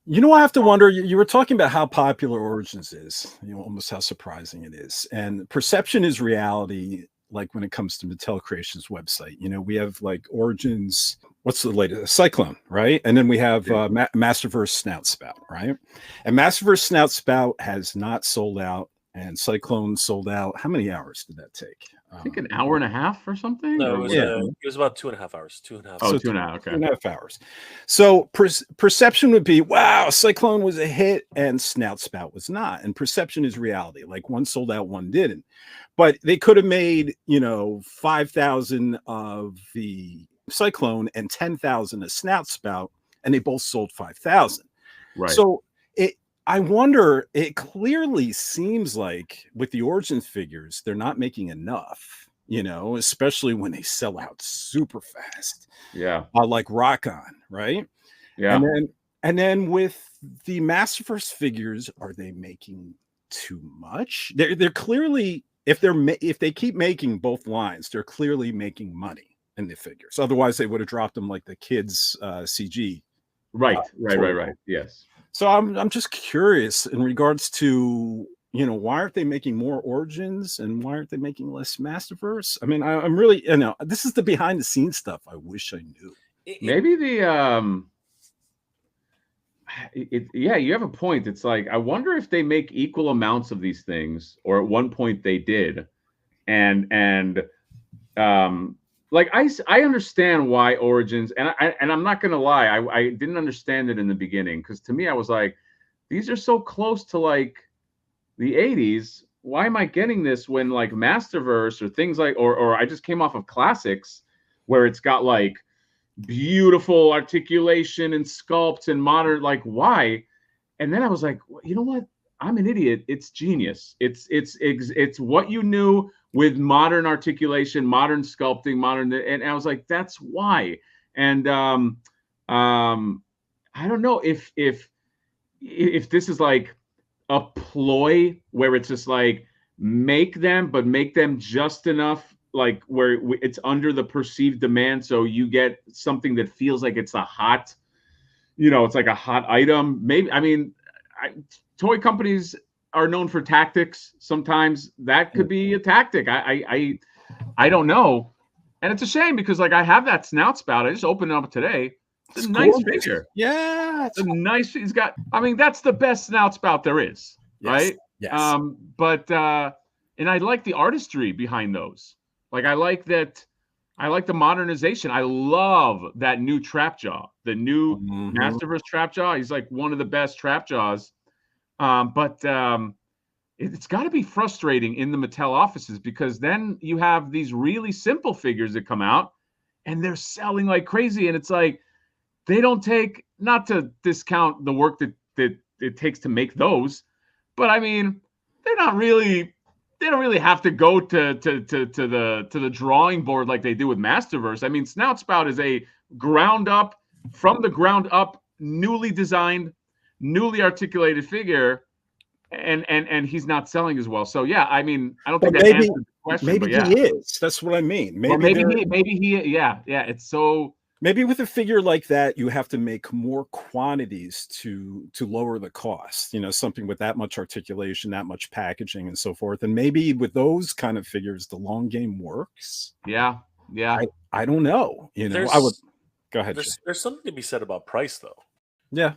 You know, I have to wonder. You were talking about how popular Origins is, almost how surprising it is. And perception is reality, like when it comes to Mattel Creations website. We have like Origins, what's the latest? Sy-Klone, right? And then we have Masterverse Snout Spout, right? And Masterverse Snout Spout has not sold out, and Sy-Klone sold out. How many hours did that take? I think an hour and a half or something. No, it was about 2.5 hours. 2.5. Oh, so 2.5. Okay, 2.5 hours. So perception would be, wow, Sy-Klone was a hit and Snout Spout was not. And perception is reality. Like one sold out, one didn't. But they could have made 5,000 of the Sy-Klone and 10,000 of Snout Spout, and they both sold 5,000. Right. So I wonder, it clearly seems like with the Origins figures, they're not making enough, especially when they sell out super fast. Yeah. Like Rock On, right? Yeah. And then with the Masterverse figures, are they making too much? They're clearly, if they keep making both lines, they're clearly making money in the figures. Otherwise, they would have dropped them like the kids CG. Right. Yes. So I'm just curious in regards to, why aren't they making more Origins and why aren't they making less Masterverse? I mean, I'm really, this is the behind the scenes stuff I wish I knew. Maybe you have a point. It's like, I wonder if they make equal amounts of these things, or at one point they did. And like I understand why Origins, and I'm not gonna lie, I didn't understand it in the beginning, because to me I was like, these are so close to like the 80s. Why am I getting this when like Masterverse or things like, or I just came off of Classics where it's got like beautiful articulation and sculpts and modern, like why? And then I was like, you know what? I'm an idiot. It's genius. It's what you knew with modern articulation, modern sculpting, and I was like, that's why. And I don't know if this is like a ploy where it's just like make them just enough, like where it's under the perceived demand, so you get something that feels like it's a hot, it's like a hot item. Maybe, I mean, toy companies are known for tactics. Sometimes that could be a tactic. I don't know. And it's a shame because like I have that Snout Spout. I just opened it up today. It's a nice figure. Yeah. It's a nice, he's got, I mean, that's the best Snout Spout there is. Yes. Right? Yes. But and I like the artistry behind those. Like I like the modernization. I love that new trap jaw, the new Masterverse trap jaw. He's like one of the best trap jaws. But it's got to be frustrating in the Mattel offices, because then you have these really simple figures that come out and they're selling like crazy. And it's like, they don't take, not to discount the work that it takes to make those, but I mean, they don't really have to go to the drawing board like they do with Masterverse. I mean, Snout Spout is a from the ground up, newly designed, newly articulated figure, and he's not selling as well. So yeah, I mean, I don't think that answers the question. Maybe he is. That's what I mean. Maybe it's so. Maybe with a figure like that, you have to make more quantities to lower the cost. Something with that much articulation, that much packaging, and so forth. And maybe with those kind of figures, the long game works. Yeah. I don't know. I would go ahead. There's something to be said about price, though. Yeah,